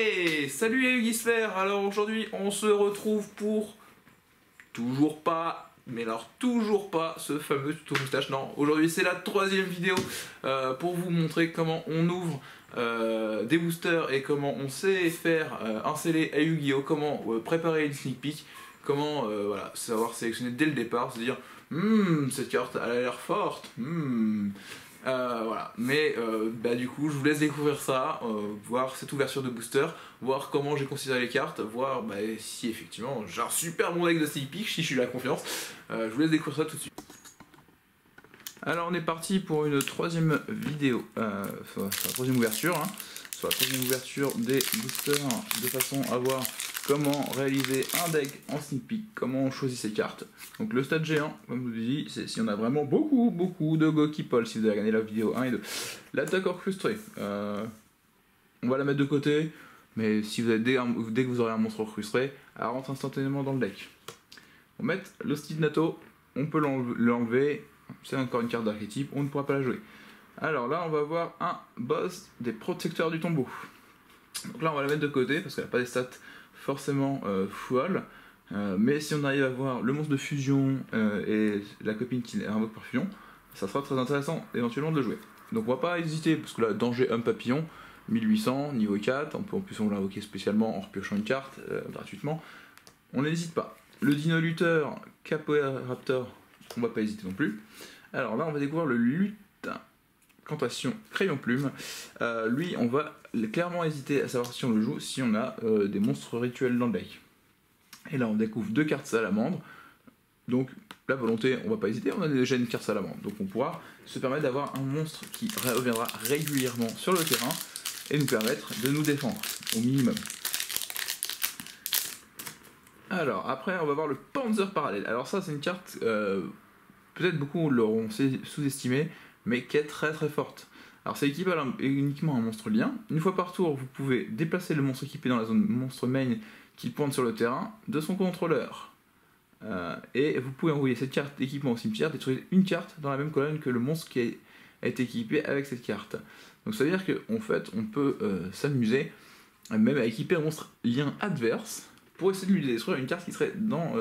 Hey, salut les Yugisphères. Alors aujourd'hui on se retrouve pour toujours pas, mais alors toujours pas ce fameux tuto moustache. Non, aujourd'hui c'est la troisième vidéo pour vous montrer comment on ouvre des boosters et comment on sait faire un scellé à Yu-Gi-Oh, comment préparer une sneak peek, comment voilà, savoir sélectionner dès le départ, se dire cette carte elle a l'air forte, voilà, mais du coup je vous laisse découvrir ça, voir cette ouverture de booster, voir comment j'ai considéré les cartes, voir si effectivement j'ai un super bon deck de sneak peek, si je suis la confiance. Je vous laisse découvrir ça tout de suite. Alors on est parti pour une troisième vidéo, sur la troisième ouverture, sur la troisième ouverture des boosters, de façon à voir comment réaliser un deck en sneak peek, comment on choisit ses cartes. Donc le stade géant, comme je vous dis, c'est si on a vraiment beaucoup de go qui si vous avez regardé la vidéo 1 et 2. L'attaque orchestrée, on va la mettre de côté, mais si vous avez, dès que vous aurez un monstre orchestré, elle rentre instantanément dans le deck. On va mettre l'hostie de Nato, on peut l'enlever, c'est encore une carte d'archétype, on ne pourra pas la jouer. Alors là on va avoir un boss des protecteurs du tombeau. Donc là on va la mettre de côté parce qu'elle n'a pas des stats forcément folles, mais si on arrive à voir le monstre de fusion et la copine qui invoque par fusion, ça sera très intéressant éventuellement de le jouer. Donc on va pas hésiter, parce que là danger homme papillon, 1800, niveau 4, on peut en plus on l'invoquer spécialement en repiochant une carte gratuitement, on n'hésite pas. Le dino lutteur Capoeiraptor, on va pas hésiter non plus. Alors là on va découvrir le lutin Cantation Crayon Plume. Lui on va clairement hésiter à savoir si on le joue, si on a des monstres rituels dans le deck. Et là on découvre deux cartes salamandre, donc la volonté on va pas hésiter, on a déjà une carte salamandre, donc on pourra se permettre d'avoir un monstre qui reviendra régulièrement sur le terrain et nous permettre de nous défendre au minimum. Alors après on va voir le Panzer parallèle. Alors ça c'est une carte, peut-être beaucoup l'auront sous-estimée, mais qui est très forte. Alors c'est équivalent uniquement à un monstre lien. Une fois par tour vous pouvez déplacer le monstre équipé dans la zone monstre main qui pointe sur le terrain de son contrôleur. Et vous pouvez envoyer cette carte d'équipement au cimetière, détruire une carte dans la même colonne que le monstre qui a été équipé avec cette carte. Donc ça veut dire qu'en fait on peut s'amuser même à équiper un monstre lien adverse pour essayer de lui détruire une carte qui serait dans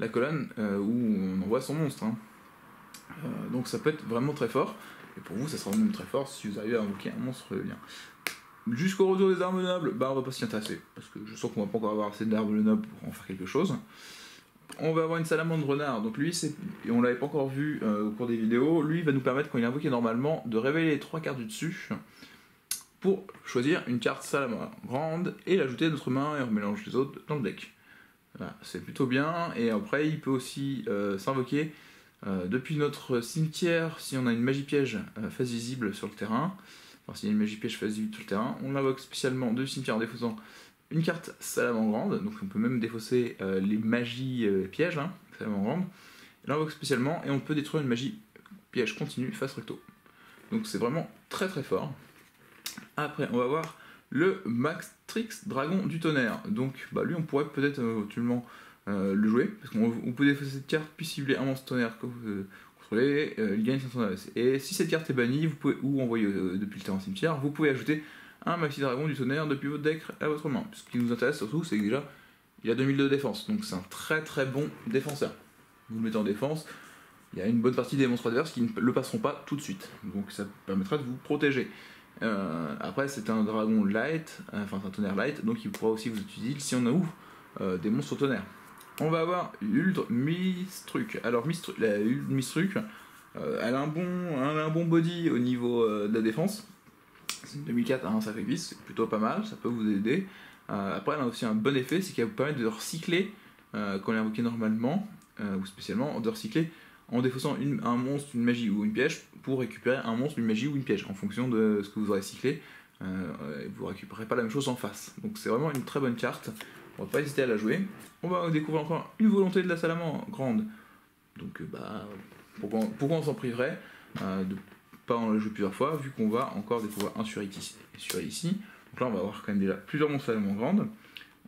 la colonne où on envoie son monstre. Donc ça peut être vraiment très fort, et pour vous ça sera même très fort si vous arrivez à invoquer un monstre lien. Jusqu'au retour des armes nobles, on va pas s'y intéresser, parce que je sens qu'on va pas encore avoir assez d'armes nobles pour en faire quelque chose. On va avoir une salamandre renard, donc lui, et on l'avait pas encore vu au cours des vidéos, lui il va nous permettre, quand il est invoqué normalement, de révéler les 3 cartes du dessus, pour choisir une carte salamandre grande, et l'ajouter à notre main, et on mélange les autres dans le deck. Voilà, c'est plutôt bien, et après il peut aussi s'invoquer depuis notre cimetière, si on a une magie piège face visible sur le terrain. Alors s'il y a une magie piège face visible sur le terrain, on l'invoque spécialement de cimetière en défaussant une carte salamandre grande, donc on peut même défausser les magies pièges, salamandre grande, et l'invoque spécialement, et on peut détruire une magie piège continue face recto. Donc c'est vraiment très fort. Après on va voir le Maxtrix Dragon du Tonnerre. Donc lui on pourrait peut-être éventuellement le jouer, parce qu'on peut défausser cette carte, puis cibler un monstre tonnerre que vous contrôlez, il gagne 500 AS. Et si cette carte est bannie, vous pouvez, ou envoyée depuis le terrain cimetière, vous pouvez ajouter un Maxi Dragon du Tonnerre depuis votre deck à votre main. Ce qui nous intéresse surtout, c'est que déjà, il a 2000 de défense, donc c'est un très bon défenseur. Vous le mettez en défense, il y a une bonne partie des monstres adverses qui ne le passeront pas tout de suite, donc ça permettra de vous protéger. Après c'est un dragon light, enfin c'est un tonnerre light, donc il pourra aussi vous utiliser si on ouvre des monstres tonnerre. On va avoir Ultra Mistruc. Alors la Mistruc, elle a un bon body au niveau de la défense. C'est une 2004 à un sacrifice, c'est plutôt pas mal, ça peut vous aider. Après elle a aussi un bon effet, c'est qu'elle vous permet de recycler quand elle est invoquée normalement, ou spécialement de recycler en défaussant un monstre, une magie ou une piège, pour récupérer un monstre, une magie ou une piège, en fonction de ce que vous aurez cyclé. Vous récupérez pas la même chose en face. Donc c'est vraiment une très bonne carte. On va pas hésiter à la jouer. On va découvrir encore une volonté de la salamandre grande. Donc pourquoi on s'en priverait de pas en la jouer plusieurs fois, vu qu'on va encore découvrir un sur ici. Donc là on va avoir quand même déjà plusieurs monstres salamandres grandes.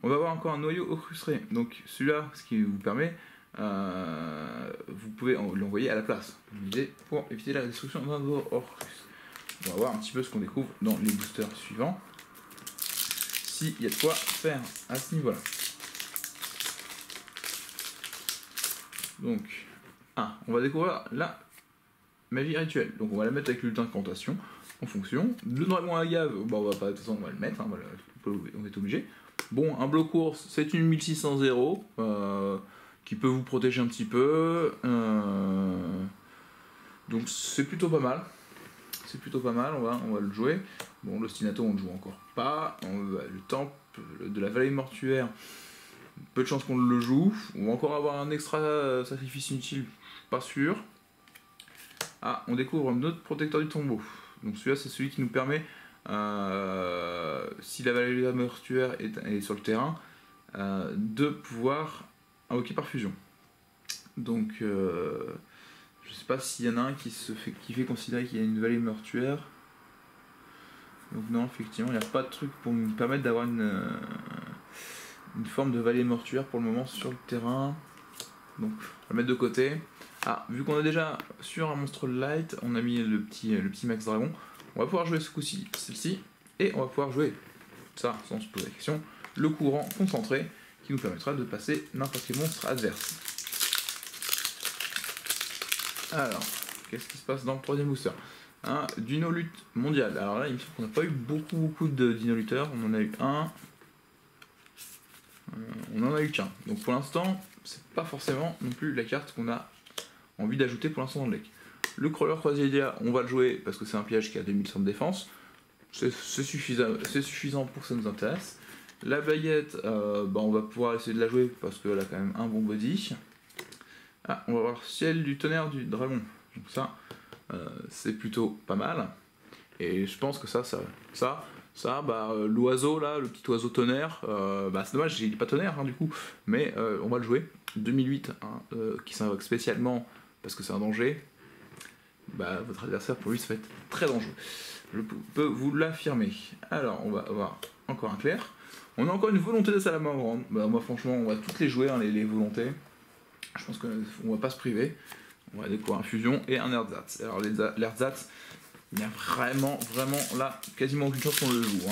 On va avoir encore un noyau orchestré. Donc celui-là, ce qui vous permet, vous pouvez l'envoyer à la place. Pour éviter la destruction d'un Orcus. On va voir un petit peu ce qu'on découvre dans les boosters suivants. s'il y a de quoi faire à ce niveau-là. Donc, on va découvrir la magie rituelle. Donc on va la mettre avec le lutin de cantation en fonction. Le dragon à gave, on va pas, de toute façon on va le mettre, voilà, on est obligé. Bon, un bloc course, c'est une 1600 qui peut vous protéger un petit peu. Donc c'est plutôt pas mal. C'est plutôt pas mal, on va le jouer. Bon, l'ostinato on le joue encore pas. Le temple de la vallée mortuaire, peu de chance qu'on le joue. On va encore avoir un extra sacrifice inutile, pas sûr. On découvre un autre protecteur du tombeau. Donc celui-là c'est celui qui nous permet, si la vallée mortuaire est sur le terrain, de pouvoir invoquer par fusion. Donc je sais pas s'il y en a un qui fait considérer qu'il y a une vallée mortuaire. Donc non, effectivement, il n'y a pas de truc pour me permettre d'avoir une forme de vallée mortuaire pour le moment sur le terrain. Donc on va le mettre de côté. Vu qu'on a déjà sur un monstre light, on a mis le petit Max Dragon, on va pouvoir jouer ce coup-ci, celle-ci, et on va pouvoir jouer ça sans se poser la question, le courant concentré qui nous permettra de passer n'importe quel monstre adverse. Alors, qu'est-ce qui se passe dans le troisième booster? Dino lutte mondial. Alors là, il me semble qu'on n'a pas eu beaucoup de dino lutteurs. On en a eu un. On en a eu qu'un. Donc pour l'instant, c'est pas forcément non plus la carte qu'on a envie d'ajouter pour l'instant dans le deck. Le crawler Quasiedia, on va le jouer parce que c'est un piège qui a 2100 de défense. C'est suffisant pour que ça nous intéresse. La baguette, on va pouvoir essayer de la jouer parce qu'elle a quand même un bon body. On va voir ciel du tonnerre du dragon. Donc ça, c'est plutôt pas mal. Et je pense que l'oiseau là, le petit oiseau tonnerre, c'est dommage, il n'est pas tonnerre du coup, mais on va le jouer. 2008, qui s'invoque spécialement parce que c'est un danger. Votre adversaire pour lui ça va être très dangereux. Je peux vous l'affirmer. Alors on va avoir encore un clair. On a encore une volonté de salamandre. Moi franchement on va toutes les jouer, les volontés. Je pense qu'on va pas se priver. On va découvrir un fusion et un ersatz. Alors l'ersatz, il y a vraiment là quasiment aucune chance qu'on le joue.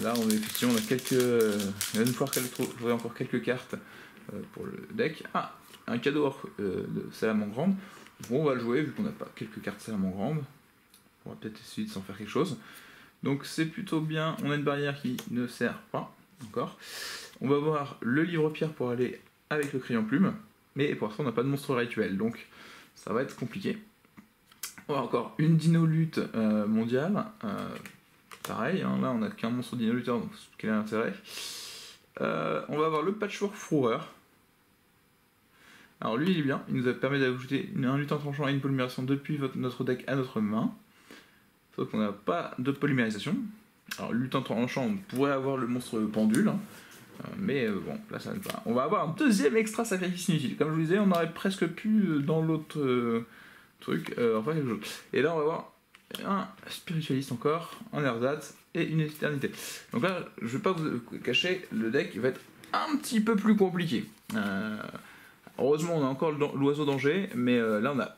Là on a quelques. Il va nous falloir trouver encore quelques cartes pour le deck. Un cadeau de salamandre grande. Bon, on va le jouer vu qu'on n'a pas quelques cartes salamandre grande. On va peut-être essayer de s'en faire quelque chose. Donc c'est plutôt bien. On a une barrière qui ne sert pas encore. On va voir le livre pierre pour aller avec le crayon plume. Mais pour l'instant on n'a pas de monstre rituel. Donc ça va être compliqué. On a encore une dino lutte mondiale. Pareil, là on n'a qu'un monstre dino lutteur, donc quel est l'intérêt? On va avoir le patchwork fourreur. Alors lui il est bien, il nous permet d'ajouter un lutin tranchant et une polymérisation depuis notre deck à notre main. Sauf qu'on n'a pas de polymérisation. Alors lutin tranchant, on pourrait avoir le monstre pendule. Mais bon, là ça ne va pas. On va avoir un deuxième extra sacrifice inutile. Comme je vous disais, on aurait presque pu dans l'autre truc enfin quelque chose. Et là on va avoir un spiritualiste encore, un ersatz et une éternité. Donc là, je vais pas vous cacher, le deck va être un petit peu plus compliqué. Heureusement on a encore l'oiseau danger, mais là on a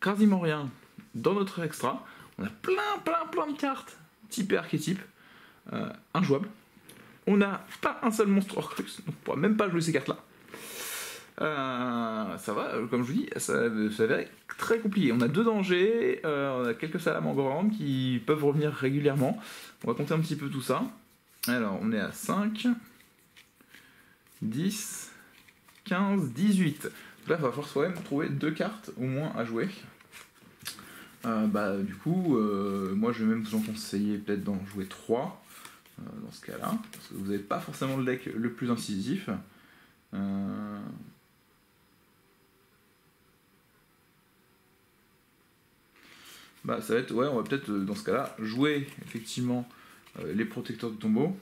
quasiment rien dans notre extra. On a plein de cartes type archétype injouables. On n'a pas un seul monstre Horcrux, donc on ne pourra même pas jouer ces cartes là. Ça va, comme je vous dis, ça va être très compliqué. On a deux dangers, on a quelques salamandres grandes qui peuvent revenir régulièrement. On va compter un petit peu tout ça. Alors on est à 5, 10, 15, 18. Donc là il va falloir quand même trouver deux cartes au moins à jouer. Du coup, moi je vais même vous en conseiller peut-être d'en jouer 3 dans ce cas-là, parce que vous n'avez pas forcément le deck le plus incisif. Ça va être, on va peut-être dans ce cas-là jouer effectivement les protecteurs de tombeau.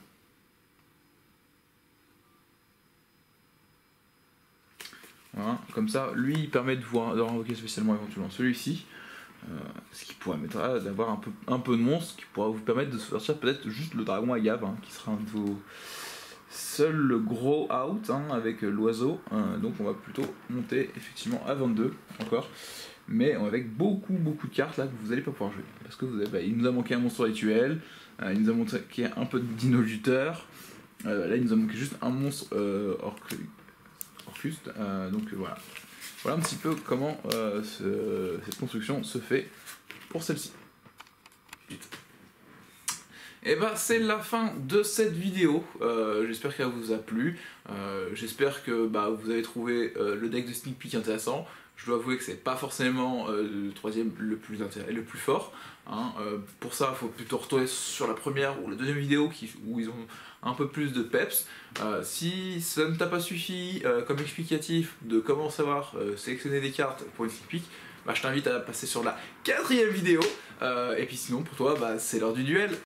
Voilà, comme ça, lui il permet de invoquer spécialement éventuellement celui-ci. Ce qui pourrait permettre d'avoir un peu de monstre, qui pourra vous permettre de sortir peut-être juste le dragon à gave, qui sera un de vos seuls gros out avec l'oiseau. Donc on va plutôt monter effectivement à 22 encore, mais avec beaucoup de cartes là que vous n'allez pas pouvoir jouer, parce que il nous a manqué un monstre rituel, Il nous a montré qu'il y a un peu de dino lutteur. Là, il nous a manqué juste un monstre Orcus. Donc voilà. Voilà un petit peu comment cette construction se fait pour celle-ci. Et bah c'est la fin de cette vidéo, j'espère qu'elle vous a plu, j'espère que vous avez trouvé le deck de Sneak Peek intéressant. Je dois avouer que c'est pas forcément le troisième le plus fort, hein. Pour ça il faut plutôt retourner sur la première ou la deuxième vidéo où ils ont un peu plus de peps. Si ça ne t'a pas suffi comme explicatif de comment savoir sélectionner des cartes pour une Sneak Peek, je t'invite à passer sur la quatrième vidéo. Et puis sinon pour toi c'est l'heure du duel.